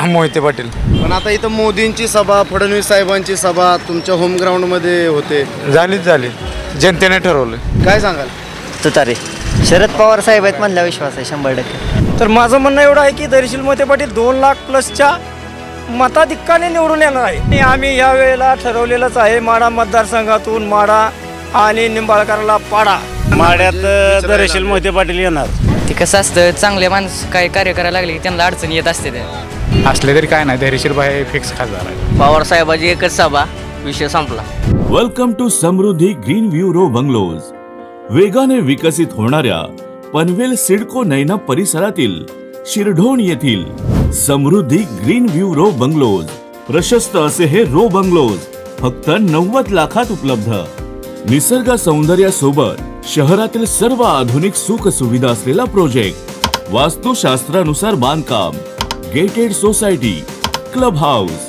मोहिते पाटील. पण आता इथं मोदींची सभा, फडणवीस साहेबांची सभा तुमच्या होम ग्राउंडमध्ये होते. झाली जनतेने ठरवलं. काय सांगाल? तुतारी शरद पवार साहेब आहेत म्हणल्या विश्वास आहे 100%. तर माझं म्हणणं एवढं आहे की धैर्यशील मोहिते पाटील 2 लाख प्लसच्या मताधिक्याने निवडून येणार आहे. आम्ही या वेळेला ठरवलेलंच आहे माढा मतदारसंघातून माढा आणि निंबाळकरला पाडा. माढ्यात धैर्यशील मोहिते पाटील येणार. ते कसं असतं, चांगले माणसं काय कार्य करायला लागले की त्यांना अडचणी येत असते. ते असले तरी काय नाही, धैर्यशील भाई फिक्स खासदार आहे. पवार साहेबाची एकच सभा, विषय संपला. Welcome to Samruddhi green view row bungalows. वेगाने विकसित होणाऱ्या पनवेल सिडको नैना परिसरातील शिरढोण येथील Samruddhi green view row bungalows. प्रशस्त असे हे रो बंगलोज फक्त 90 लाखात उपलब्ध. निसर्ग सौंदर्यासोबत शहरातील सर्व आधुनिक सुख सुविधा असलेला प्रोजेक्ट. वास्तुशास्त्रानुसार बांधकाम, gated society, club house,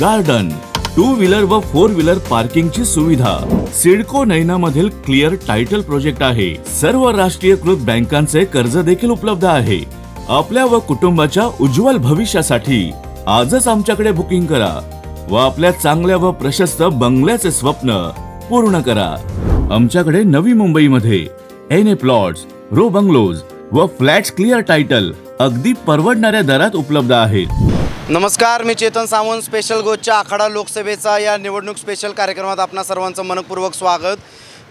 garden, 2 wheeler व 4 व्हीलर पार्किंगची सुविधा. सिडको नैना मधील क्लिअर टायटल प्रोजेक्ट आहे. सर्व राष्ट्रीयकृत बँकांचे कर्ज देखील उपलब्ध आहे. आपल्या व कुटुंबाच्या उज्ज्वल भविष्यासाठी आजच आमच्याकडे बुकिंग करा व आपल्या चांगल्या व प्रशस्त बंगल्याचे स्वप्न पूर्ण करा. आमच्याकडे नवी मुंबईमध्ये एन प्लॉट्स, रो बंगलोज व फ्लॅट्स क्लिअर टायटल अगदी परवडणाऱ्या दरात उपलब्ध आहेत. नमस्कार, मी चेतन सावंत. स्पेशल गोचच्या आखाडा लोकसभेचा या निवडणूक स्पेशल कार्यक्रमात आपणा सर्वांचं मनपूर्वक स्वागत.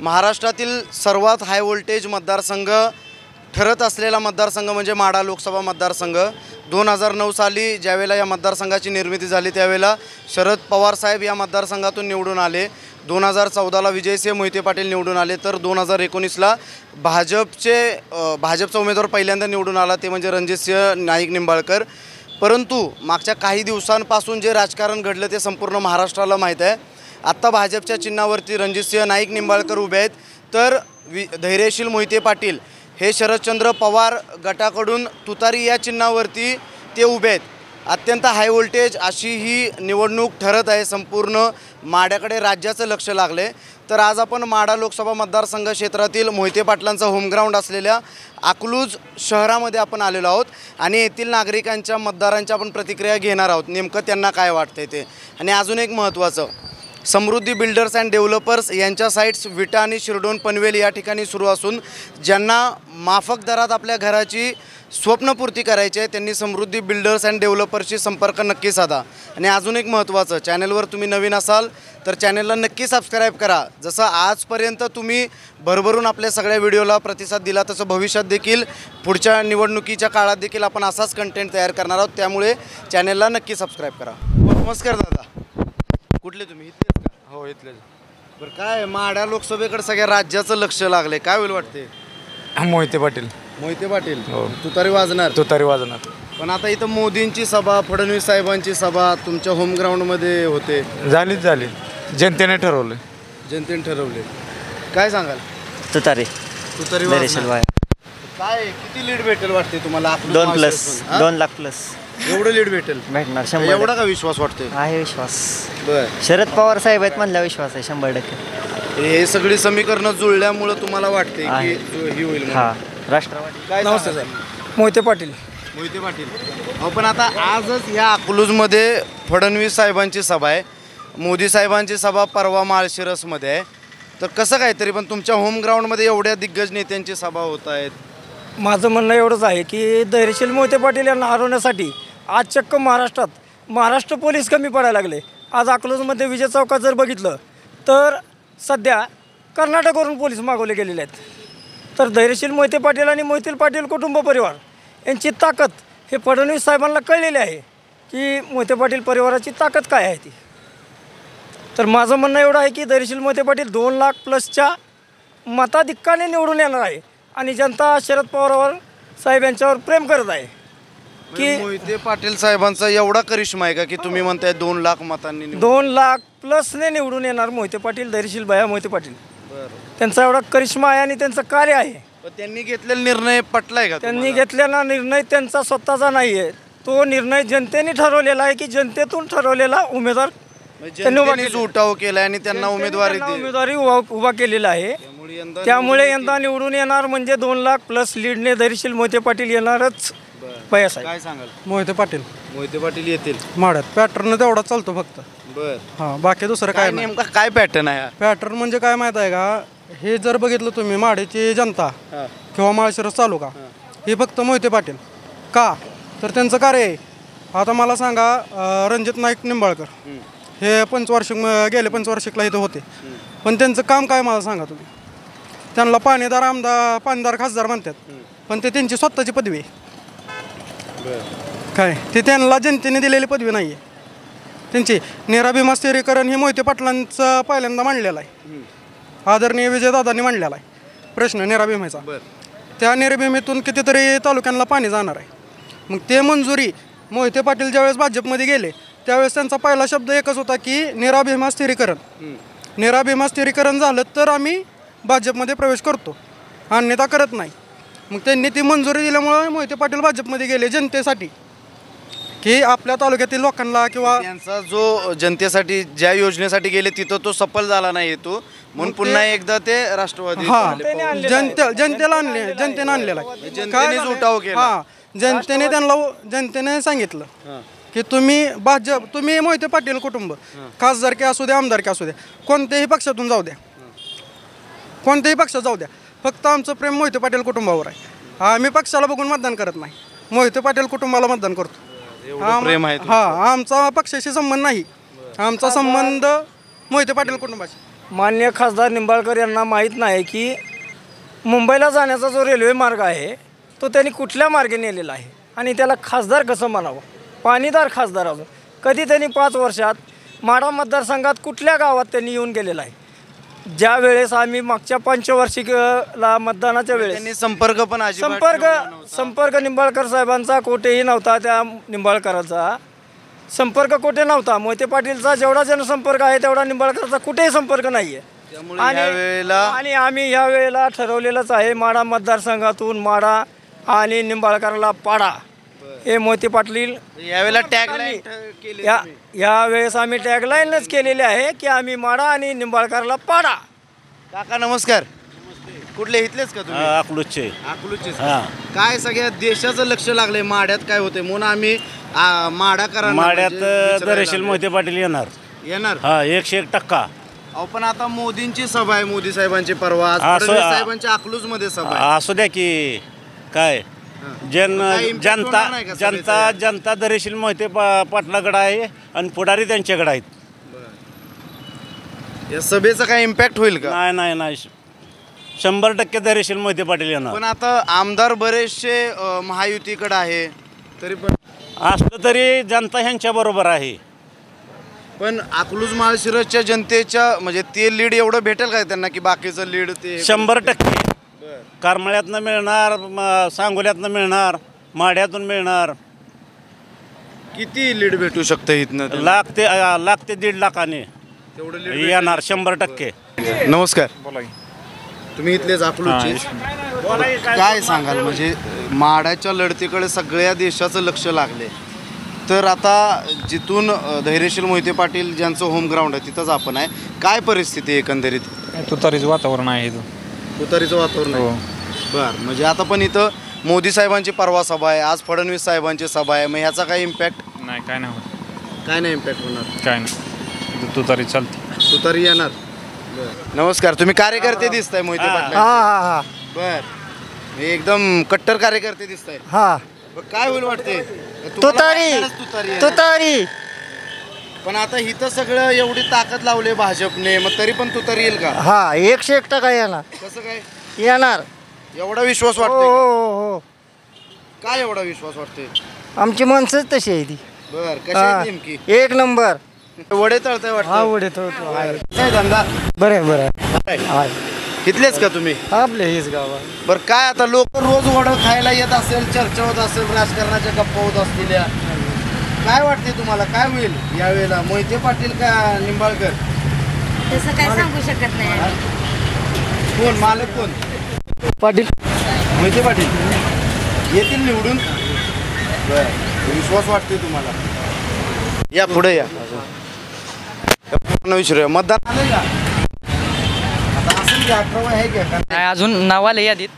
महाराष्ट्रातील सर्वात हाय व्होल्टेज मतदारसंघ ठरत असलेला मतदारसंघ म्हणजे माढा लोकसभा मतदारसंघ. 2009 साली ज्यावेळेला या मतदारसंघाची निर्मिती झाली त्यावेळेला शरद पवार साहेब या मतदारसंघातून निवडून आले. 2014ला विजयसिंह मोहिते पाटील निवडून आले. तर 2019ला भाजपचा उमेदवार पहिल्यांदा निवडून आला, ते म्हणजे रणजितसिंह नाईक निंबाळकर. परंतु मागच्या काही दिवसांपासून जे राजकारण घडलं ते संपूर्ण महाराष्ट्राला माहीत आहे. आत्ता भाजपच्या चिन्हावरती रणजितसिंह नाईक निंबाळकर उभे आहेत, तर धैर्यशील मोहिते पाटील हे शरदचंद्र पवार गटाकडून तुतारी या चिन्हावरती ते उभे आहेत. अत्यंत हाय व्होल्टेज अशी ही निवडणूक ठरत आहे. संपूर्ण माढ्याकडे राज्याचं लक्ष लागले. तर आज आपण माढा लोकसभा मतदारसंघ क्षेत्रातील मोहिते पाटलांचा होमग्राऊंड असलेल्या अकलूज शहरामध्ये आपण आलेलो आहोत आणि येथील नागरिकांच्या मतदारांच्या आपण प्रतिक्रिया घेणार आहोत. नेमकं त्यांना काय वाटतंय ते. आणि अजून एक महत्त्वाचं, समृद्धी बिल्डर्स अँड डेव्हलपर्स यांच्या साईट्स विटा आणि शिरढोण पनवेल या ठिकाणी सुरू असून ज्यांना माफक दरात आपल्या घराची स्वप्नपूर्ती करायची आहे त्यांनी समृद्धी बिल्डर्स अँड डेव्हलपर्सशी संपर्क नक्की साधा. आणि अजून एक महत्त्वाचं, चॅनलवर तुम्ही नवीन असाल तर चॅनलला नक्की सबस्क्राईब करा. जसं आजपर्यंत तुम्ही भरभरून आपल्या सगळ्या व्हिडिओला प्रतिसाद दिला तसं भविष्यात देखील पुढच्या निवडणुकीच्या काळात देखील आपण असाच कंटेंट तयार करणार आहोत. त्यामुळे चॅनलला नक्की सबस्क्राईब करा. नमस्कार दादा, कुठले तुम्ही? इथलेच का? हो, इथलेच. बरं, काय माढा लोकसभेकडे सगळ्या राज्याचं लक्ष लागले, काय होईल वाटते? मोहिते पाटील. मोहिते पाटील हो. तुतारी वाजणार. तुतारी वाजणार. पण आता इथं मोदींची सभा, फडणवीस साहेबांची सभा तुमच्या होम ग्राउंडमध्ये होते. झाली जनतेने ठरवलं. जनतेने ठरवले. काय सांगाल? तुतारी तुतारी धैर्यशील वाजणार. भाई काय किती लीड भेटेल वाटते तुम्हाला? 2 लाख प्लस एवढं लीड भेटेल? भेटणार. 100 एवढा का विश्वास वाटतोय? आहे विश्वास. बर, शरद पवार साहेब आहेत म्हणल्या विश्वास आहे 100%. हे सगळी समीकरणं जुळल्यामुळे तुम्हाला वाटते की ही होईल म्हणून? हा, राष्ट्रवादी. काय नमस्ते सांगाल? मोहिते पाटील. मोहिते पाटील. हो, पण आता आजच या अकलूजमध्ये फडणवीस साहेबांची सभा आहे, मोदी साहेबांची सभा परवा माळशिरसमध्ये आहे. तर कसं काय तरी पण तुमच्या होम ग्राउंडमध्ये एवढ्या दिग्गज नेत्यांची सभा होत आहेत. माझं म्हणणं एवढंच आहे की धैर्यशील मोहिते पाटील यांना हरवण्यासाठी आज चक्क महाराष्ट्र पोलीस कमी पडायला लागले. आज अकलूजमध्ये विजय चौकात जर बघितलं तर सध्या कर्नाटकवरून पोलीस मागवले गेलेले आहेत. तर धैर्यशील मोहिते पाटील आणि मोहिते पाटील कुटुंब परिवार यांची ताकद हे फडणवीस साहेबांना कळलेली आहे की मोहिते पाटील परिवाराची ताकद काय आहे ती. तर माझं म्हणणं एवढं आहे की धैर्यशील मोहिते पाटील 2 लाख प्लसच्या मताधिक्याने निवडून येणार आहे आणि जनता शरद पवार साहेब यांच्यावर प्रेम करत आहे. की मोहिते पाटील साहेबांचा एवढा करिश्मा आहे का की तुम्ही म्हणताय 2 लाख मतांनी 2 लाख प्लसने निवडून येणार मोहिते पाटील, धैर्यशील भैया मोहिते पाटील. त्यांचा एवढा करिश्मा आहे आणि त्यांचं कार्य आहे. त्यांनी घेतलेला निर्णय पटलाय का? त्यांनी घेतलेला निर्णय त्यांचा स्वतःचा नाही आहे, तो निर्णय जनतेने ठरवलेला आहे की जनतेतून ठरवलेला उमेदवार त्यांनी उठाव केला आणि त्यांना उमेदवारी उभा केलेला आहे. त्यामुळे यंदा निवडून येणार म्हणजे 2 लाख प्लस लीडने धैर्यशील मोहिते पाटील येणारच. भैयासाहेब. काय सांगाल? मोहिते पाटील मोहिते पाटील येतील. माड्यात पॅटर्न तेवढा चालतो फक्त. बर. हां, बाकी दुसरं काय काय नाही. नेमका काय पॅटर्न आहे हा? पॅटर्न म्हणजे काय माहित आहे का, हे जर बघितलं तुम्ही माड्याची जनता हा. किंवा माळशिरस तालुका हे फक्त मोहिते पाटील का, तर त्यांचं कार्य आहे. आता मला सांगा, रणजित नाईक निंबाळकर हे गेले पंचवार्षिकला इथं होते, पण त्यांचं काम काय मला सांगा तुम्ही. त्यांना पाणीदार खासदार म्हणतात, पण ते त्यांची स्वतःची पदवी आहे. काय ते त्यांना जनतेने दिलेली पदवी नाही आहे. त्यांची निराभिमा स्थिरीकरण हे मोहिते पाटलांचं पहिल्यांदा मांडलेलं आहे. आदरणीय विजयदादांनी मांडलेला आहे प्रश्न निराभिमेचा. त्या निराभिमेतून कितीतरी तालुक्यांना पाणी जाणार आहे. मग ते मंजुरी मोहिते पाटील ज्यावेळेस भाजपमध्ये गेले त्यावेळेस त्यांचा पहिला शब्द एकच होता की निराभिमा स्थिरीकरण. निराभिमा स्थिरीकरण झालं तर आम्ही भाजपमध्ये प्रवेश करतो, अन्यथा करत नाही. मग त्यांनी ती मंजुरी दिल्यामुळे मोहिते पाटील भाजपमध्ये गेले जनतेसाठी, की आपल्या तालुक्यातील लोकांना किंवा त्यांचा जो जनतेसाठी ज्या योजनेसाठी गेले तिथं तो सफल झाला नाही तो, म्हणून पुन्हा एकदा ते राष्ट्रवादी जनतेने आणलेला आहे. जनतेनेच उठाव केला. हां, जनतेने सांगितलं की तुम्ही मोहिते पाटील कुटुंब खासदारकी असू द्या, आमदारकी असू द्या, कोणत्याही पक्षातून जाऊ द्या, कोणत्याही पक्षात जाऊ द्या, फक्त आमचं प्रेम मोहिते पाटील कुटुंबावर आहे. आम्ही पक्षाला बघून मतदान करत नाही, मोहिते पाटील कुटुंबाला मतदान करतो. प्रेम आहे. हा, आमचा पक्षाशी संबंध नाही, आमचा संबंध मोहिते पाटील कुटुंबाशी. माननीय खासदार निंबाळकर यांना माहीत नाही की मुंबईला जाण्याचा जो रेल्वे मार्ग आहे तो त्यांनी कुठल्या मार्गे नेलेला आहे आणि त्याला खासदार कसं म्हणावं, पाणीदार खासदार अजून कधी त्यांनी 5 वर्षात माढा मतदारसंघात कुठल्या गावात त्यांनी येऊन गेलेला आहे. ज्या वेळेस आम्ही मागच्या पंचवार्षिकला मतदानाच्या वेळेस त्यांनी संपर्क पण संपर्क निंबाळकर साहेबांचा कोठेही नव्हता. त्या निंबाळकरांचा संपर्क कुठे नव्हता. मोहिते पाटीलचा जेवढा जनसंपर्क आहे तेवढा निंबाळकरचा कुठेही संपर्क नाही आहे. आणि आम्ही ह्या वेळेला ठरवलेलंच आहे, माढा मतदारसंघातून माढा आणि निंबाळकरला पाडा हे मोहिते पाटील यावेळेला टॅगलाईन यावेळेस आम्ही टॅगलाईनच केलेली आहे की आम्ही माढा आणि निंबाळकरला पाडा. काका नमस्कार. कुठले इथलेच का तुम्ही? अकलूजचे. काय सगळ्या देशाचं लक्ष लागलंय माढ्यात काय होते म्हणून आम्ही माड्यात दरेशील मोहिते पाटील येणार. हा, 101%. पण आता मोदींची सभा आहे, मोदी साहेबांची परवा साहेबांच्या अकलूज मध्ये सभा आहे. असू द्या की काय जनता दरेशील मोहिते पाटलाकडे आहे आणि पुढारी त्यांच्याकडे आहेत. या सभेचा काय इम्पॅक्ट होईल का? नाही 100% दरेशील मोहिते पाटील येणार. पण आता आमदार बरेचसे महायुतीकडे आहे, तरी पण असलं तरी जनता ह्यांच्या बरोबर आहे. पण अकलूज माळशिरसच्या जनतेच्या म्हणजे ते लीड एवढं भेटेल का त्यांना की बाकीचं लीड ते 100% करमाळ्यातनं मिळणार, सांगोल्यातनं मिळणार, माढ्यातून मिळणार. किती लीड भेटू शकतं इथनं? लाख ते 1.5 लाखाने तेवढं येणार 100%. नमस्कार. तुम्ही इथलेच अकलूजचे, काय सांगाल म्हणजे माढ्याच्या लढतीकडे सगळ्या देशाचं लक्ष लागले, तर आता जिथून धैर्यशील मोहिते पाटील ज्यांचं होम ग्राउंड आहे तिथंच आपण आहे, काय परिस्थिती आहे एकंदरीत? तुतारीचं वातावरण आहे इथं. तुतारीचं वातावरण आहे. बरं, म्हणजे आता पण इथं मोदी साहेबांची परवा सभा आहे, आज फडणवीस साहेबांची सभा आहे, मग ह्याचा काही इम्पॅक्ट नाही? काय नाही होत. काय नाही इम्पॅक्ट होणार? काय नाही, तुतारी चालते. तुतारी येणार. नमस्कार. तुम्ही कार्यकर्ते दिसताय मोहिते पाटील? बर, एकदम कट्टर कार्यकर्ते दिसताय. काय होईल वाटते? तुतारी. पण आता इथं सगळं एवढी ताकद लावली भाजपने, मग तरी पण तुतारी येईल का? 101% येणार. कसं काय येणार? एवढा विश्वास वाटतो? काय एवढा विश्वास वाटतोय? आमची माणसंच तशी आहे ती. बर, कशी नेमकी? 1 नंबर. वडे तळताय वाटतं? वडे तळतो. काय धंदा? बरं. इथलेच का तुम्ही? आपले हेच गाव. बरं, काय आता लोक रोज वडं खायला येत असेल, चर्चा होत असेल, राजकारणाच्या गप्पा होत असतील, काय वाटते तुम्हाला? काय होईल यावेळेला, मोहिते पाटील का निंबाळकर? तसं काय सांगू शकत नाही. कोण मालक? कोण? पाटील. मोहिते पाटील येतील निवडून. विश्वास वाटते तुम्हाला? या पुढे या. विचारूया, मतदान आलं का? आता असेल की 18 आहे का? नाही, अजून नाव आलं यादीत,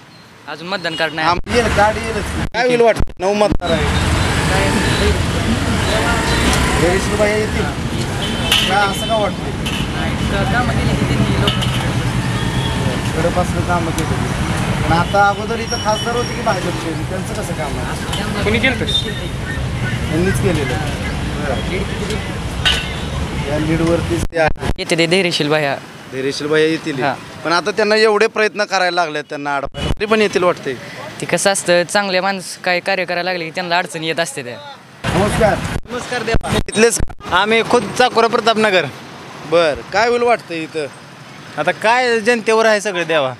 अजून मतदान कार्ड नाही. येईल कार्ड येईलच. काय होईल वाटतं? 9 मतदार आहे. धैर्यशील भैया येतील का असं का वाटतं? कडपासून कामं केली पण आता अगोदर इथं खासदार होते की भाजपचे त्यांचं कसं काम आहे? कोणी केलं यांनीच केलेलं. या लीडवरतीच ते आहे. येते ते धैर्यशील भैया. धैर्यशील भैया येतील हां. पण आता त्यांना एवढे प्रयत्न करायला लागले त्यांना अडवायला तरी पण येतील वाटते. ते कसं असतं चांगले माणूस काय कार्य करायला लागले की त्यांना अडचणी येत असते त्या. नमस्कार. नमस्कार देवा. इथलेच आम्ही खुद चाकोरा प्रतापनगर. बर काय होईल वाटतं इथं? आता काय जनतेवर आहे सगळं देवा.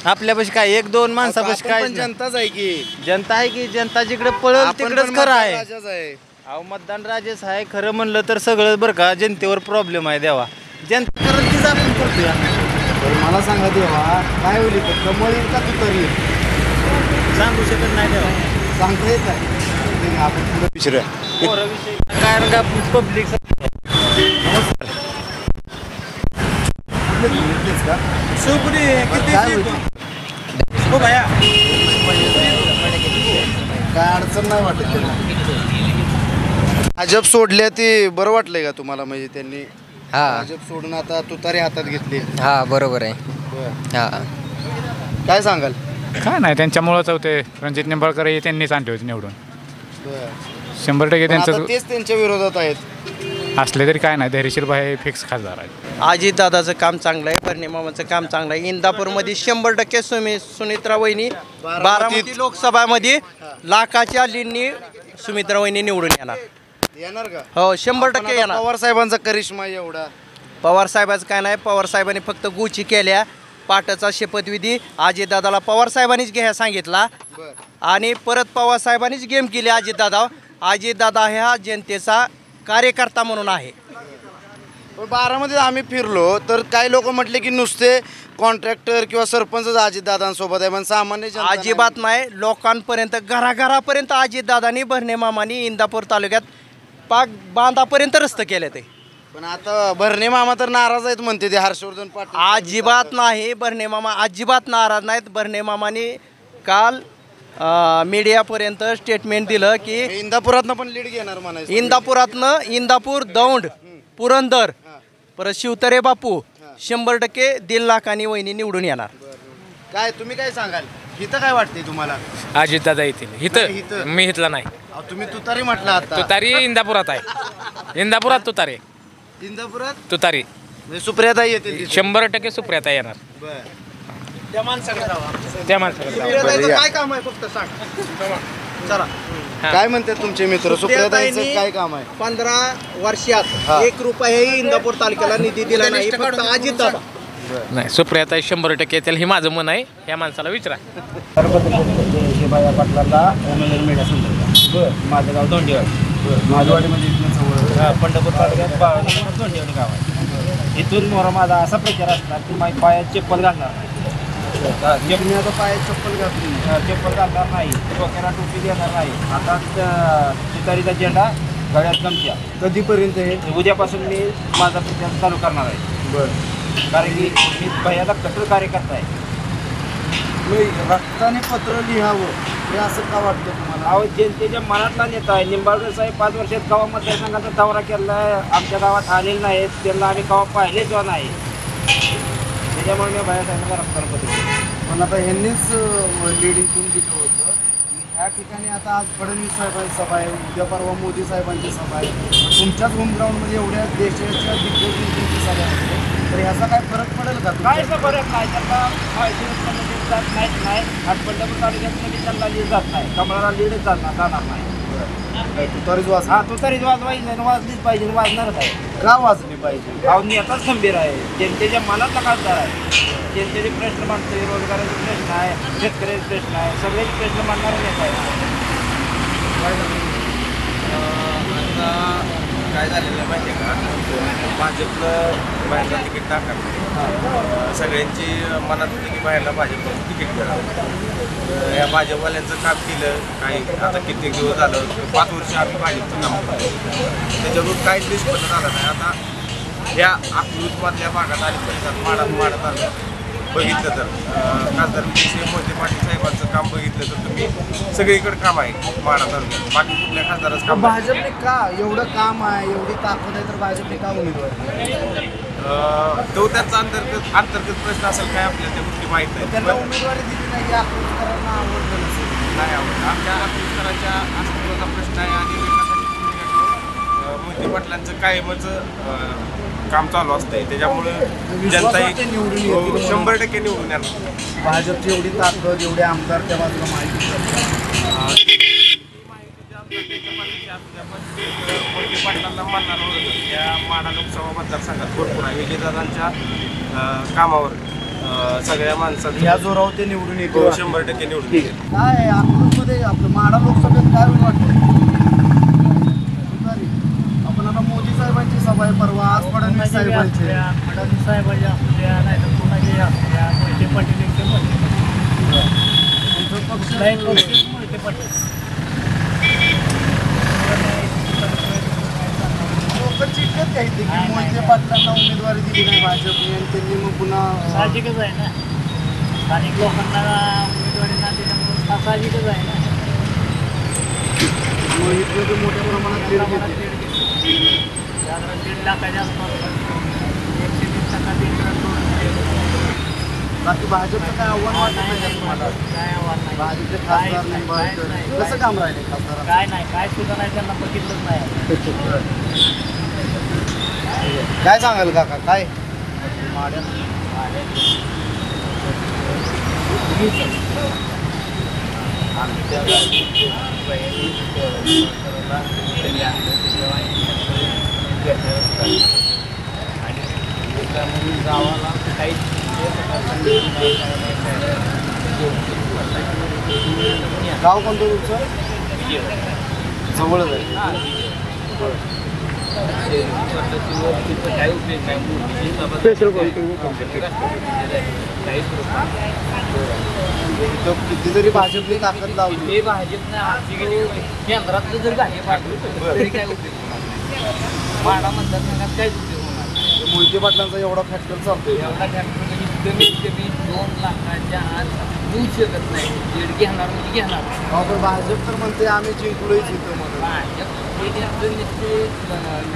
आपल्यापाशी काय 1-2 माणसापाशी आपण काय पण जनताच आहे की. जनता आहे की जनता जिकडे पळल आपण तिकडेच पण खरं आहे. राजाच आहे. अहो मतदान राजेच आहे खरं म्हणलं तर सगळं बरं का जनतेवर प्रॉब्लेम आहे देवा. जनता करत तीच आपण करतोय. बरं मला सांगा देवा काय होईल इथं? कमळ येईल का तुतारी येईल? सांगू शकत नाही देवा. सांगता येत नाही. आपण पुढे विचारूया. कारण का पब्लिक इथलेच का? काय होईल? काय अडचण नाही वाटत त्यांना? भाजप सोडल्या ते बरं वाटलंय का तुम्हाला? म्हणजे त्यांनी भाजप सोडून आता तुतारी हातात घेतली. हा बरोबर आहे. बरं. हा काय सांगाल? काय नाही त्यांच्यामुळंच होते. रणजित निंबाळकर हे त्यांनीच आणले होते निवडून. बरं. 100% पण आता त्यांचं तेच त्यांच्या विरोधात आहेत. असले तरी काय नाही. धैर्यशील भाई फिक्स खासदार आहेत. अजितदादाचं काम चांगलं आहे. परिणामाचं काम चांगलं आहे. इंदापूरमध्ये 100% सुमित्रा वहिनी. बारामती लोकसभामध्ये लाखाच्या लीडनी सुमित्रा वहिनी निवडून येणार का? हो 100% येणार. पवार साहेबांचा करिश्मा एवढा. पवार साहेबाचं काय नाही. पवार साहेबांनी फक्त गुची केल्या. पाटाचा शपथविधी अजितदादाला पवार साहेबांनीच घ्यायला सांगितला आणि परत पवार साहेबांनीच गेम केली अजितदादा. अजितदादा ह्या जनतेचा कार्यकर्ता म्हणून आहे. पण बारामध्ये आम्ही फिरलो तर काही लोक म्हटले की नुसते कॉन्ट्रॅक्टर किंवा सरपंचच अजितदादांसोबत आहे पण सामान्य जनता नाही. अजिबात नाही. लोकांपर्यंत घराघरापर्यंत अजितदादांनी भरणे मामानी इंदापूर तालुक्यात पाक बांधापर्यंत रस्ते केले ते. पण आता भरणे मामा तर नाराज आहेत म्हणते ते हर्षवर्धन पाटील. अजिबात नाही. भरणे मामा अजिबात नाराज नाहीत. भरणे मामानी काल मीडियापर्यंत स्टेटमेंट दिलं की इंदापुरातनं पण लीड घेणार म्हणायचं. इंदापुरातनं इंदापूर दौंड पुरंदर परत शिवतरे बापू 100% 1.5 लाखांनी वहिनी निवडून येणार. काय तुम्ही काय सांगाल? इथं काय वाटते तुम्हाला? अजितदादा येतील. इथं मी इथला नाही. तुम्ही तुतारी म्हटलं आता. तुतारी इंदापुरात आहे. इंदापुरात तुतारी. इंदापुरात तुतारी म्हणजे सुप्रियाताई येतील. 100% सुप्रियाता येणार. त्या माणसाकडे त्या माणसाकडे काय काम आहे फक्त सांग. चला काय म्हणतात तुमचे मित्र? सुप्रियाताईंचं काय काम आहे? 15 वर्षात 1 रुपयाही इंदापूर तालुक्याला निधी दिला नाही. फक्त अजितदादा. नाही. सुप्रियाता 100% येतील हे माझं मन आहे. ह्या माणसाला विचारा. माझं गाव दोंडेवाडी. माझवाडीमध्ये पंढरपूर तालुक्यात दोंडेवाडी गाव आहे. इथून मोरा माझा असा प्रचार असणार की माझ्या पायात चप्पल घालणार नाही. मी आता पायात चप्पल घातली. चप्पल घालणार नाही. डोक्याला टोपी देणार नाही. आता तुतारीचा झेंडा गळ्यात गमच्या. कधीपर्यंत हे? उद्यापासून मी माझा प्रचार चालू करणार आहे. बरं. कारण की मी भैयाचा कठोर कार्यकर्ता आहे. रक्ताने पत्र लिहावं हे असं का वाटतं तुम्हाला? अहो जनतेच्या मनातला नेता आहे. निंबाळकर साहेब 5 वर्षात गावा मतदारसंघाचा दौरा केला आहे. आमच्या गावात आलेले नाहीत. त्यांना आम्ही गावात पाहिलेच नाही. त्याच्यामुळे मी भैयासाहेबांना रक्ताने पत्र दिलं. पण आता ह्यांनीच लीड इथून दिलं होतं. ह्या ठिकाणी आता आज फडणवीस साहेबांची सभा आहे. उद्या परवा मोदी साहेबांची सभा आहे. तुमच्याच होम ग्राउंडमध्ये एवढ्या देशाच्या दिग्गजांची सभा आहे. तर ह्याचा काय फरक पडेल का? काहीच फरक नाही. त्यांना जात नाही. आज पंढरपूर तालुक्यात त्यांना लीड जात नाही. कमळाला लीडच जाणार नाही. तुतारीच वाज. हा तुतारीच वाजवायची नाही. वाजलीच पाहिजे. वाजणारच आहे. का वाजली पाहिजे? अहो नेताच खंबीर आहे. जनतेच्या मनातला खासदार आहे. जनतेचे प्रश्न मांडते. रोजगाराचे प्रश्न आहे. शेतकऱ्याचे प्रश्न आहे. सगळ्याचे प्रश्न मांडणारा नेता आहे. आता काय झालेलं आहे माहिती आहे का? भाजपनं बाहेरला तिकीट टाकलं. सगळ्यांची मनात होती की बाहेरला भाजपनं तिकीट मिळालं. या भाजपवाल्यांचं काम केलं काही. आता कित्येक दिवस झालं 5 वर्ष आम्ही भाजपचं काम करतो. त्याच्यावरून काहीच निष्पन्न झालं नाही. आता या अकलूजमधल्या भागात आणि परिसरात वाढत आलं बघितलं तर खासदार विजय मोहिते पाटील साहेबांचं काम बघितलं तर तुम्ही सगळीकडे काम आहे माढा तालुक्यात, बाकी कुठल्या खासदाराचं काम नाही. भाजपने का एवढं काम आहे, एवढी ताकद आहे, तर भाजपने का उमेदवार तो त्यांचा अंतर्गत प्रश्न असेल काय आपल्याला त्या गोष्टी माहीत नाही. त्यांना उमेदवारी दिली नाही, अकलूजकरांना आवडलं नसेल. नाही आवडत. आमच्या अकलूजकरांच्या अस्तित्वाचा प्रश्न आहे आणि मोहिते पाटलांचं कायमच काम चालू असतंय, त्याच्यामुळे जनताही 100% निवडून येणार. भाजपची एवढी ताकद, एवढे आमदार त्या बाजूला माहिती मोहिते पाटलांना मानणार या माढा लोकसभा मतदारसंघात भरपूर आहे. विजयदादांच्या कामावर सगळ्या माणसांचं या जोरावर ते निवडून येतो. 100% निवडून येते. काय अकलूजमध्ये आपलं माढा लोकसभेत काय वाटतं? आपण आता मोदी साहेबांची सभा आहे परवा, आज फडणवीस साहेबांची. फडणवीस साहेबांची असू द्या, नाही तर कोणाची असू द्या, मोहिते पाटील मोहिते पाटील. लोक चिडतात काही की मोहिते पाटलांना उमेदवारी दिली नाही भाजपने आणि त्यांनी मग पुन्हा साहजिकच आहे ना, स्थानिक लोकांना उमेदवारी ना दिल्यामुळे साहजिकच आहे ना. मग इथलं ते मोठ्या प्रमाणात लीड घेते. साधारण 1.5 लाखाच्या आसपास 120% लीड. बाकी भाजपचं काय आव्हान वाटत नाही तुम्हाला? काय आव्हान नाही, भाजपचे खासदार निंबाळकर कसं काम राहिले खासदार? काय नाही, काय सुद्धा नाही, त्यांना बघितलंच नाही. काय सांगाल काका, काय गावाला काही गाव कोणतं तुमचं? जवळच आहे. किती जरी भाजपने ताकद लावली, केंद्रातलं जर गाडी तरी काय उपयोग माढा मतदारसंघात काय उपयोग होणार? मोहिते पाटलांचा एवढा फॅक्टर चालतोय. एवढा फॅक्टर कमीत कमी 2 लाखाच्या आत देऊ शकत नाही. दीड घेणार म्हणजे घेणार. पण भाजप तर म्हणते आम्ही जिंकलोच इथं म्हणून. भाजप हे त्यांचं निश्चित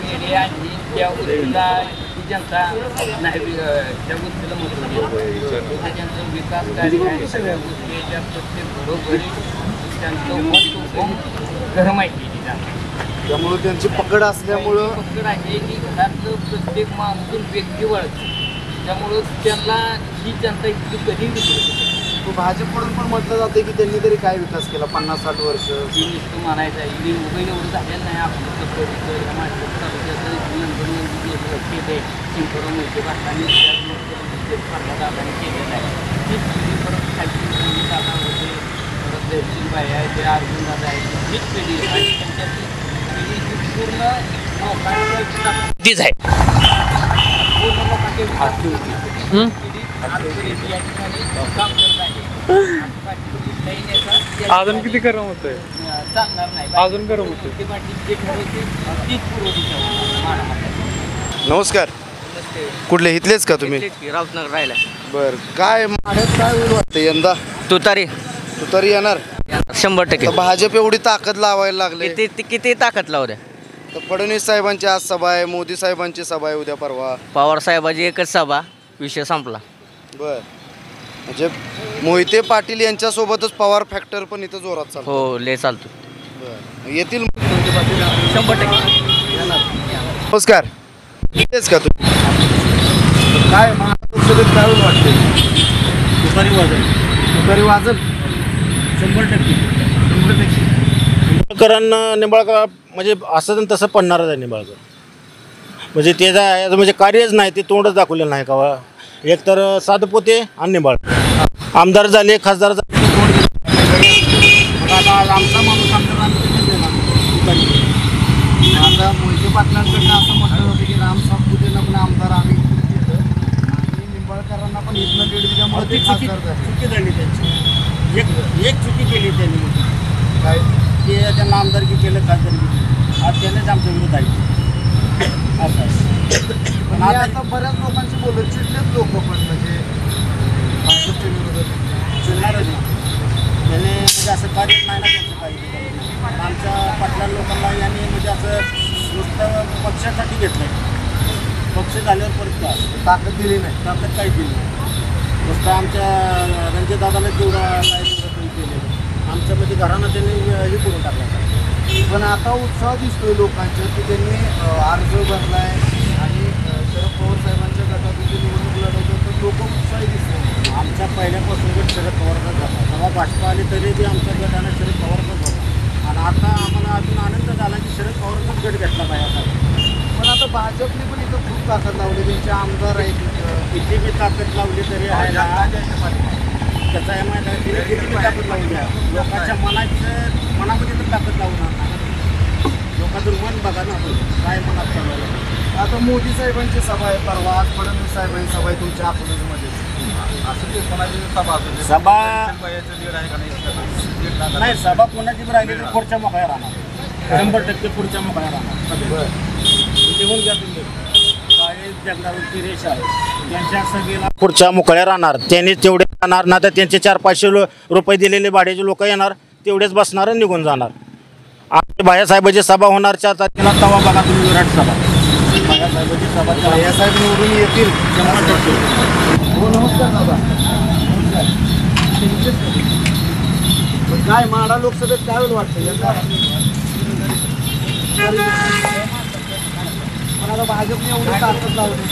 मीडिया आणि त्या गोष्टीला ती जनता नाही त्या गोष्टीला महत्त्व देते. त्यांचं विकास कार्य आहे, सगळ्या गोष्टी त्या प्रत्येक घरोघरी त्यांचं घर माहिती आहे त्यांना. त्यामुळे त्यांची पकड असल्यामुळं पकड आहे की घरातलं प्रत्येक माणूस व्यक्ती वळते. त्यामुळं त्यांना ही जनता इतकी कधी विसरू शकते. तो भाजपकडून पण म्हटलं जाते की त्यांनी तरी काय विकास केला 50-60 वर्ष. ही नुसतं म्हणायचं आहे, इथे मोबाईल एवढं झालेलं नाही. आपलं माझ्या तालुक्याचं नंतर केलं चिंपरा मोहिते पाटलांनी दादाने केलेलं आहे. हीच पिढी परत खालची पिढी दादा होते, परत दर्शनबाई आहे, ते अर्जुन दादा आहे, हीच पिढी आणि त्यांच्यातली पिढी ही पूर्ण लोकांच्या तीच आहे. पूर्ण लोकांच्या विकास होती अजून किती गरम होतंय? चालणार नाही. अजून गरम होतंय. ते पाटील जे ठरवते तीच पूर्व दिशा होणार. नमस्कार. कुठले इथलेच का तुम्ही? राऊतनगर राहिला. बर, काय माढ्यात काय होईल वाटतं यंदा? तुतारी येणार 100%. तर भाजप एवढी ताकद लावायला लागले. किती ताकद लावल्या. तर फडणवीस साहेबांची आज सभा आहे, मोदी साहेबांची सभा आहे उद्या परवा. पवार साहेबाची एकच सभा, विषय संपला. बर, म्हणजे मोहिते पाटील यांच्यासोबतच पवार फॅक्टर पण इथं जोरात चालतो. हो, लय चालतो. बर, येतील मोहिते पाटील 100%. नमस्कार. तेच का तू काय महाराष्ट्रात काय वाटते? तुतारी वाजल 100%. निंबाळकर म्हणजे असं तसं पडणारच आहे. निंबाळकर म्हणजे ते म्हणजे कार्यच नाही, ते तोंडच दाखवलेलं नाही का. एक तर साधपोते आणि निंबाळकर आमदार झाले, खासदार झाले, आमचा माणूस आता मोहिते पाटलांकडनं असं म्हटलं होतं की राम सातपुतेनं पण आमदार आम्ही केलं आणि निंबाळकरांना पण इथनं दीड दिल्यामुळे ते खासदार झाले. चुकी झाली त्यांची. एक चुकी केली त्यांनी मोठी काय की त्यांना आमदारकी केलं, खासदारकी केली. आज त्यानेच आमच्या विरोध आहे असं आहे. पण आता बऱ्याच लोकांची बोलत चिडलेत लोक पण म्हणजे चिडणारच त्याने म्हणजे असं कार्य नाही ना त्यांचं काही आमच्या पाटल्या लोकांना यांनी म्हणजे असं नुसतं पक्षासाठी घेतलं आहे. पक्ष झाल्यावर परत का ताकद दिली नाही, ताकद काही दिली नाही. नुसतं आमच्या रणजितदादाला तेवढा काय तेवढं केलेलं आमच्यामध्ये घरानं त्यांनी हे करून टाकलं. पण आता उत्साह दिसतोय लोकांचा की त्यांनी अर्ज भरलाय आणि शरद पवार साहेबांच्या गटातून ते निवडणूक लढवतात तर लोक उत्साही दिसतात. आमच्या पहिल्यापासून गट शरद पवारचाच होता. जेव्हा भाजपा आले तरी बी आमच्या गटाने शरद पवारचाच होता आणि आता आम्हाला अजून आनंद झाला की शरद पवारचाच गट घेतला पाहिजे. पण आता भाजपने पण इथं खूप ताकद लावली, त्यांचे आमदार आहेत किती बी ताकद लावली तरी आहे ना त्याचा आहे माहीत आहे तिने किती बी ताकद लावली आहे लोकांच्या मनामध्ये तर ताकद लावणार नाही. लोकांचं मन बघा ना आपण काय मनात चालवलं. आता मोदी साहेबांची सभा आहे परवा, आज फडणवीस साहेबांची सभा आहे तुमच्या अकोल्यामध्ये. सभा नाही सभा कोणाची बी राहिली तर पुढच्या मोकळ्या राहणार 100% पुढच्या मोकळ्या राहणार. निघून घ्या तुम्ही काय जगदावरची रेष आहे त्यांच्या सभेला पुढच्या मोकळ्या राहणार. त्यांनी तेवढे राहणार ना तर त्यांचे 400-500 रुपये दिलेले भाड्याचे लोक येणार तेवढेच बसणार आणि निघून जाणार. आणि भायासाहेबाची सभा होणार 4 तारखेला तवा बघा तुम्ही विराट सभा. भायासाहेबाची सभा भायासाहेब निवडून येतील 100%. हो नमस्कार दादा. काय माढा लोकसभेत काय होईल वाटतं यंदा? पण आता भाजपने एवढी ताकद लावली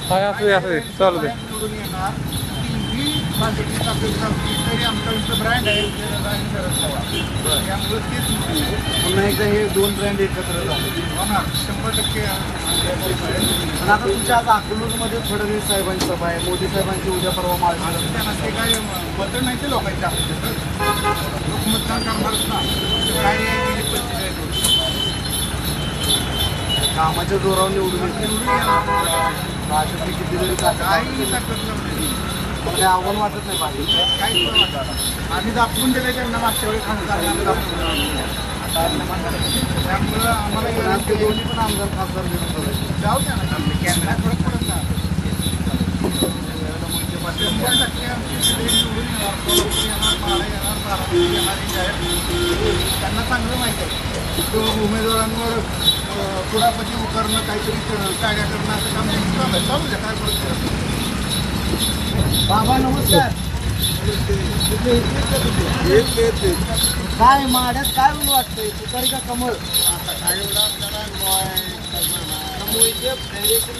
काय असं चालू दे. ब्रँड आहे पुन्हा एकदा हे 2 ब्रँड एकत्र होणार 100%. पण आता तुमच्या आज अकलूजमध्ये फडणवीस साहेबांची सभा आहे, मोदी साहेबांची उद्या परवा माळशिरस काय बदल नाही ते लोकांच्या लोक मतदान करणारच ना. काय कामाच्या जोरावर निवडून भाजपने किती जरी काही आव्हान वाटत नाही भाजप काहीच पण वाटत. आम्ही दाखवून दिले त्यांना मागच्या वेळी खासदार त्यामुळं आम्हाला दोन्ही पण आमदार खासदार घेऊन जाऊ द्या ना कॅमेरा फरक पडत ना. 100% त्यांना चांगलं माहिती आहे तो उमेदवारांवर कुडापती उकरणं काहीतरी कायद्या करणं असं काम आहे. चालू द्या काय फरक. बाबा नमस्कार. काय माड्यात काय म्हणून वाटतंय तुकारी का कमळ?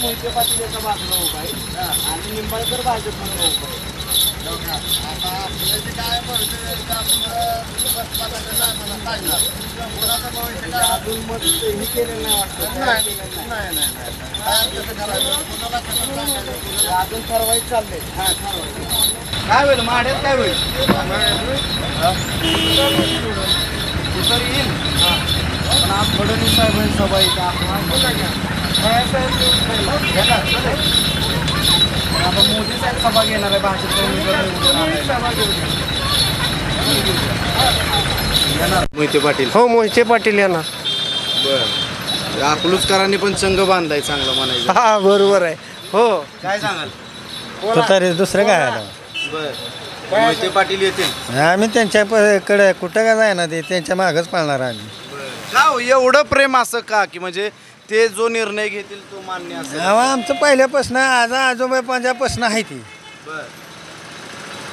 मोहिते पाटील एका बाजूला उभा आहे आणि निंबाळकर भाजपमध्ये उभा आहे. आता आपल्याची काय अजून मत हे केलेलं नाही वाटतं. अजून ठरवायचं चाललंय. काय होईल माड्यात काय होईल? तुतारी येईल. पण आज फडणवीस साहेबांची सभा येईल आता मोदी साहेब सभा घेणार आहे भाजपचा मोहिते पाटील. हो मोहिते पाटील येणार. बरं अकलूजकरांनी पण संघ बांधलाय चांगला म्हणायचं. हा बरोबर आहे. हो काय सांगाल? तुतारी दुसरं काय आहे? बरं मोहिते पाटील येतील. आम्ही त्यांच्याकडे कुठं का जाय ना ते त्यांच्या मागच पाळणार आम्ही. का हो एवढं प्रेम असं का की म्हणजे ते जो निर्णय घेतील तो मान्य असेल? आमचं पहिल्यापासून आजोबापासून आहे ती.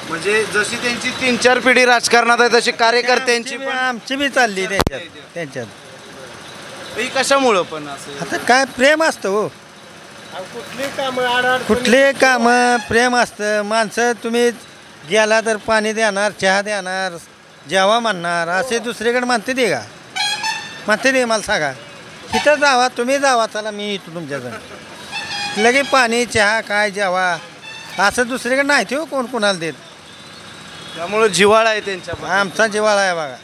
म्हणजे जशी त्यांची 3-4 पिढी राजकारणात आहे तशी कार्यकर्त्यांची पण आमची बी चालली त्यांच्यात. ही कशामुळं पण असं आता काय प्रेम असतं हो. कुठले काम प्रेम असतं. माणसं तुम्ही गेला तर पाणी देणार, चहा देणार, जेवा म्हणणार. असे दुसरीकडे म्हणते दे का? म्हणते दे मला सांगा. तिथं जावा, तुम्ही जावा, चला मी येतो तुमच्याजवळ. लगे पाणी चहा काय जेवा असं दुसरीकडे नाही ते कोण कोणाला देत. त्यामुळं जिव्हाळा आहे त्यांच्या. आमचा जिव्हाळा आहे बघा.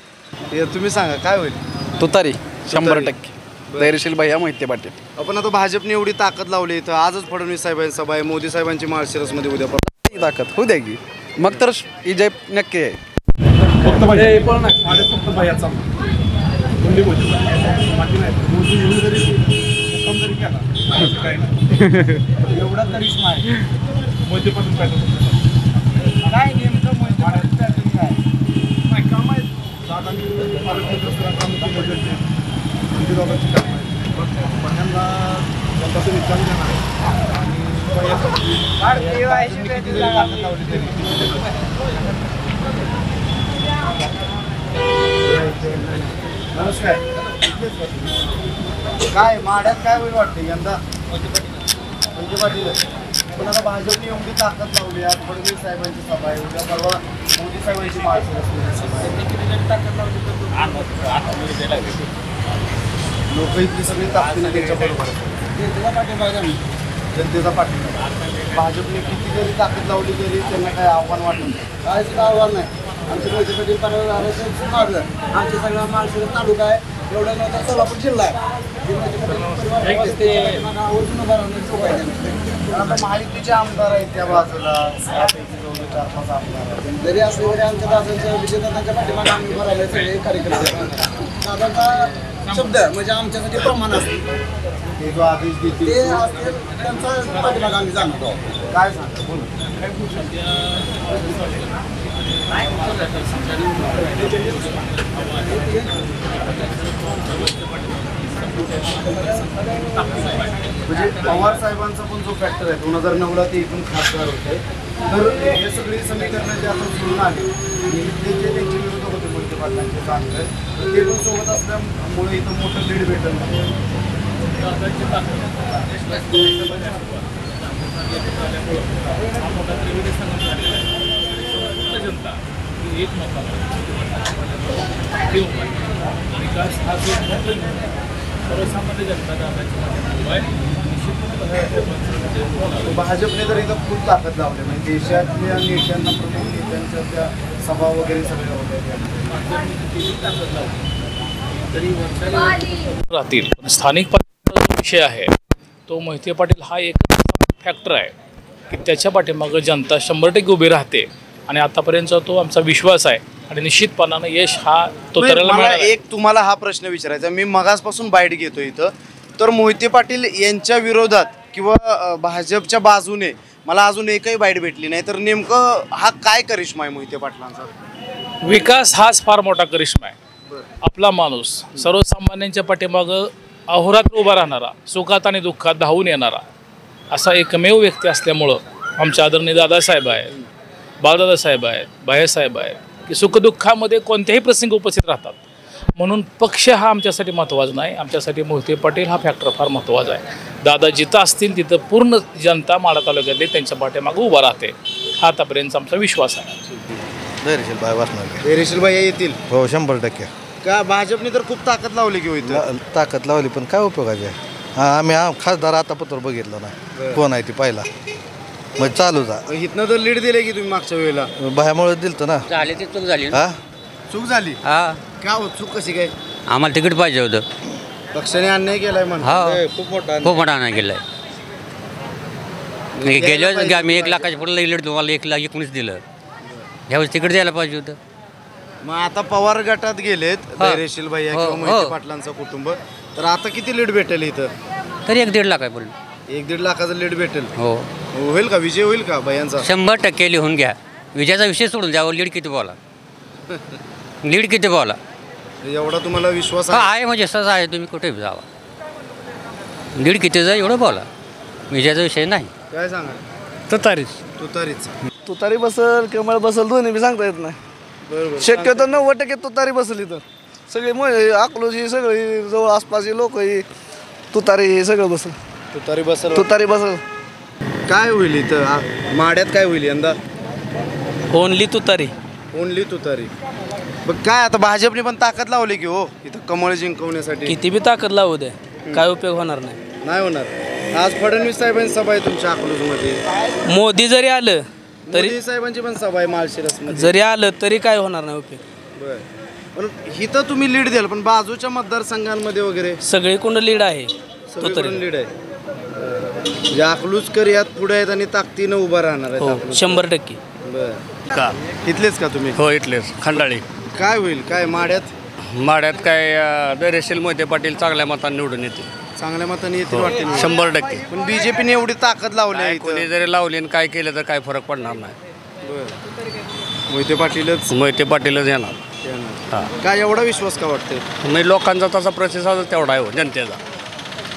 तुम्ही सांगा काय होईल? तुतारी 100%. धैर्यशील भैया मोहिते पाटील. आपण आता भाजपने एवढी ताकद लावली इथं. आजच फडणवीस साहेबांची सभा आहे, मोदी साहेबांची माळशिरसमध्ये उद्या ताकद होऊ द्या की मग तर विजय नक्की आहे. म्हणली मोदी बाकी नाही मोदी येऊन जरी मुक्काम जरी केला काय नाही एवढा करिश्मा आहे मोदी पासून काय नेमकं मोदी काय नाही काम आहे दादांनी काम केले दोघांची काम आहे पण त्यांना तसं विचार देणार नमस्कार काय माड्यात काय होईल वाटते यंदा म्हणजे पाटील पण आता भाजपने एवढी ताकद लावली आज फडणवीस साहेबांची सभा आहे उद्या परवा मोदी साहेबांची लोक इथली सगळी ताकदीने त्यांच्या बरोबर जनतेचा पाठिंबा भाजपने किती जरी ताकद लावली तरी त्यांना काय आव्हान वाटत नाही काय सुद्धा आव्हान नाही आमच्या मोदीसाठी मारलं आमच्या सगळा माळशिरस तालुका आहे एवढा नव्हता सोलापूर जिल्हा आहे आता माहितीचे आमदार आहेत त्या बाजूला 4-5 आमदार जरी असले तरी आमच्या दादांच्या विजयदादांच्या पाठीमागे आम्ही भरायला सगळे कार्यक्रम दादांचा शब्द म्हणजे आमच्यासाठी प्रमाण असते ते जो आदेश देतील ते असते त्यांचा पाठीमागे आम्ही जाणतो काय सांगतो बोलू म्हणजे पवार साहेबांचा पण जो फॅक्टर आहे 2009ला ते इथून खासदार होते तर हे सगळी समीकरणं जे आता सुरू आली ते जे त्यांचे विरोधक होते मोहिते पाटलांचे चांगले तर ते पण सोबत असल्यामुळे इथं मोठं लीड भेटलं जनता एक विकास हा जो सर्वसामान्य जनता भाजपने तर इथं खूप ताकद लावली म्हणजे देशातल्या नेत्यांना प्रमुख नेत्यांच्या त्या सभा वगैरे सगळ्या होत्या राहतील पण स्थानिक पातळीचा जो विषय आहे तो मोहिते पाटील हा एक फॅक्टर आहे की त्याच्या पाठीमागं जनता 100% उभी राहते आणि आतापर्यंतचा तो आमचा विश्वास आहे आणि निश्चितपणानं यश हा तो करायला मिळाला. एक तुम्हाला हा प्रश्न विचारायचा मी मगासपासून बाईट घेतो इथं तर मोहिते पाटील यांच्या विरोधात किंवा भाजपच्या बाजूने मला अजून एकही बाईट भेटली नाही तर नेमकं हा काय करिश्मा आहे मोहिते पाटलांचा विकास हाच फार मोठा करिश्मा आहे आपला माणूस सर्वसामान्यांच्या पाठीमागं अहोरात्र उभा राहणारा सुखात आणि दुःखात धावून येणारा असा एकमेव व्यक्ती असल्यामुळं आमच्या आदरणीय दादासाहेब आहेत बाळदादासाहेब आहेत बाहेसाहेब आहेत की सुखदुःखामध्ये कोणत्याही प्रसंगी उपस्थित राहतात म्हणून पक्ष हा आमच्यासाठी महत्त्वाचा नाही आमच्यासाठी मोहिते पाटील हा फॅक्टर फार महत्त्वाचा आहे दादा जिथं असतील तिथं पूर्ण जनता माढा तालुक्यातली त्यांच्या पाठीमागं उभा राहते हा आतापर्यंतचा आमचा विश्वास आहे धैर्यशील भाई वासनार धैर्यशील भाई येतील हो 100% का भाजपने तर खूप ताकद लावली की इथं ताकद लावली पण काय उपयोगाचे आम्ही खासदार आतापत्र बघितलं ना कोण आहे ती पहिला मग चालू जा इथनं तर लीड दिले की तुम्ही मागच्या वेळेला बाह्यामुळे दिलतं ना झाले ते चूक झाली हा चूक झाली हा का हो चूक कशी काय आम्हाला तिकीट पाहिजे होतं पक्षाने अन्याय केलाय हा खूप मोठा खूप मोठा अन्याय केलाय गेल्या वेळेस आम्ही 1 लाखाच्या पुढे लीड तुम्हाला 1,19,000 दिलं ह्यावेळेस तिकीट द्यायला पाहिजे होतं मग आता पवार गटात गेलेत धैर्यशील भाई किंवा मोहिते पाटलांचं कुटुंब तर आता किती लीड भेटेल इथं तरी 1-1.5 लाख आहे बोल 1-1.5 लाखाचं लीड भेटेल हो होईल का विजय होईल का भैयांचा 100% लिहून घ्या विजयाचा विषय सोडून द्यावं लीड किती बोला लीड किती बोला एवढा तुम्हाला विश्वास आहे म्हणजे सहज आहे तुम्ही कुठे जावा लीड किती जा एवढं बोला विजयाचा विषय नाही काय सांगा तुतारी बसल कमळ बसल दोन्ही बी सांगता येत नाही बरोबर शक्यतो 90% तुतारी बसल इथं सगळे अकलूजी सगळी जवळ आसपासची लोक ही तुतारी सगळं बसल तुतारी बसल काय होईल इथं माड्यात काय होईल यंदा ओनली तुतारी बघ काय आता भाजपने पण ताकद लावली की हो इथं कमळ जिंकवण्यासाठी किती बी ताकद लावू दे काय उपयोग होणार नाही होणार आज फडणवीस साहेबांची सभा आहे तुमच्या अकलूजमध्ये मोदी जरी आलं तरी साहेबांची पण सभा आहे माळशिरस जरी आलं तरी काय होणार नाही उपयोग बरं पण इथं तुम्ही लीड द्याल पण बाजूच्या मतदारसंघांमध्ये वगैरे सगळीकडून लीड आहे लीड आहे अकलूजकर यात पुढे आहेत आणि ताकदीनं उभा राहणार आहे 100% बरं का इथलेच का तुम्ही हो इथलेच खंडाळी काय होईल काय माड्यात माड्यात काय धैर्यशील मोहिते पाटील चांगल्या मतांनी निवडून येतील. चांगल्या मताने येतील वाटते 100%. पण बीजेपीने एवढी ताकद लावली आहे कोणी जरी लावली आणि काय केलं तर काय फरक पडणार नाही. मोहिते पाटीलच येणार. काय एवढा विश्वास का वाटते? म्हणजे लोकांचा तसा प्रतिसादच तेवढा आहे जनतेचा.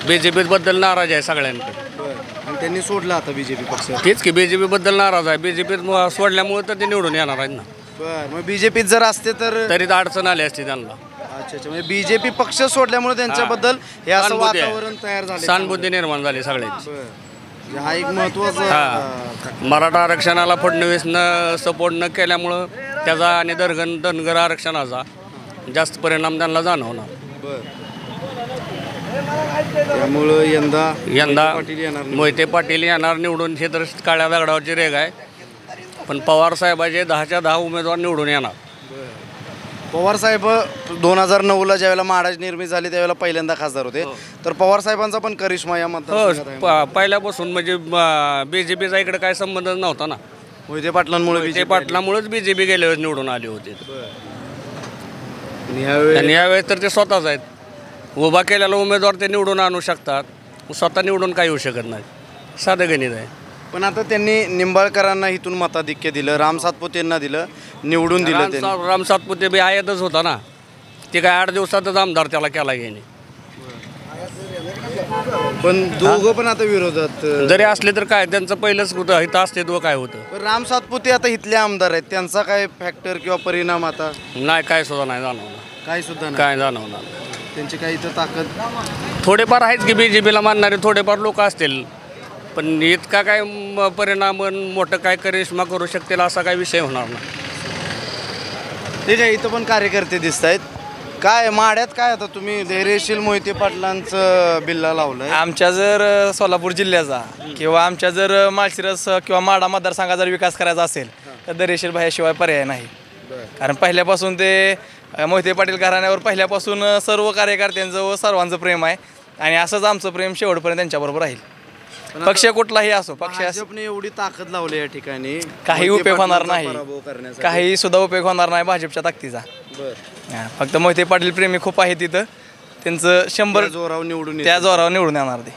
BJP बद्दल नाराज आहे सगळ्यांकडे. आणि त्यांनी सोडला आता बीजेपी पक्ष. तेच की BJP बद्दल नाराज आहे. BJP सोडल्यामुळे तर ते निवडून येणार आहेत ना. बरं, मग बीजेपीत जर असते तर तरी तर अडचण आली असती त्यांना. अच्छा, म्हणजे बीजेपी पक्ष सोडल्यामुळे त्यांच्याबद्दल हे असं वातावरण तयार झालं, सहानुभूती निर्माण झाली सगळ्यांची. हा एक महत्वाचा. मराठा आरक्षणाला फडणवीसनं सपोर्ट न केल्यामुळं त्याचा आणि धनगर आरक्षणाचा जास्त परिणाम त्यांना जाणवणार. त्यामुळं यंदा मोहिते पाटील येणार निवडून. हे तर काळ्या दगडावरची रेग आहे. पण पवार साहेबाचे 10च्या 10 उमेदवार निवडून येणार. पवार साहेब 2009ला ज्यावेळेला महाराज निर्मिती झाली त्यावेळेला पहिल्यांदा खासदार होते. तर पवार साहेबांचा पण करिश्मा या मतदारसंघात आहे. पहिल्यापासून म्हणजे BJPचा इकडे काय संबंध नव्हता ना. मोहिते पाटलांमुळेच BJP गेल्या वेळेस निवडून आली होती. आणि यावेळेस तर ते स्वतःच आहेत. उभा केलेला उमेदवार ते निवडून आणू शकतात. स्वतः निवडून काही होऊ शकत नाही. साधं गणित आहे. पण आता त्यांनी निंबाळकरांना इथून मताधिक्य दिलं, राम सातपुतेंना दिलं, निवडून दिलं. राम सातपुते बी आयातच होता ना. ते काय 8 दिवसातच आमदार त्याला केला गेले. पण दोघं पण आता विरोधात जरी असले तर काय त्यांचं पहिलंच होतं. इथं असते तो काय होतं. पण राम सातपुते आता इथले आमदार आहेत, त्यांचा काय फॅक्टर किंवा परिणाम आता नाही. काय सुद्धा नाही जाणवणार. काय जाणवणार. त्यांची काही इथं ताकद थोडेफार आहेच की BJPला मानणारे थोडेफार लोक असतील. पण इतका काय परिणाम मोठं काय करिश्मा करू शकतील असा काय विषय होणार नाही. ठीक आहे. इथं पण कार्यकर्ते दिसत आहेत. काय माड्यात काय आता तुम्ही धैर्यशील मोहिते पाटलांचं बिल्ला लावलंय. आमच्या जर सोलापूर जिल्ह्याचा किंवा आमच्या जर माळशिरस किंवा माडा मतदारसंघाचा जर विकास करायचा असेल तर धैर्यशील भाईशिवाय पर्याय नाही. कारण पहिल्यापासून ते मोहिते पाटील घराण्यावर पहिल्यापासून सर्व कार्यकर्त्यांचं व सर्वांचं प्रेम आहे. आणि असंच आमचं प्रेम शेवटपर्यंत त्यांच्याबरोबर राहील. पक्ष कुठलाही असो. भाजपने एवढी ताकद लावली या ठिकाणी, काही उपयोग होणार नाही. काही सुद्धा उपयोग होणार नाही भाजपच्या ताकदीचा. फक्त मोहिते पाटील प्रेमी खूप आहे तिथं. त्यांचं 100 जोरावर निवडून त्या जोरावर निवडून येणार ते.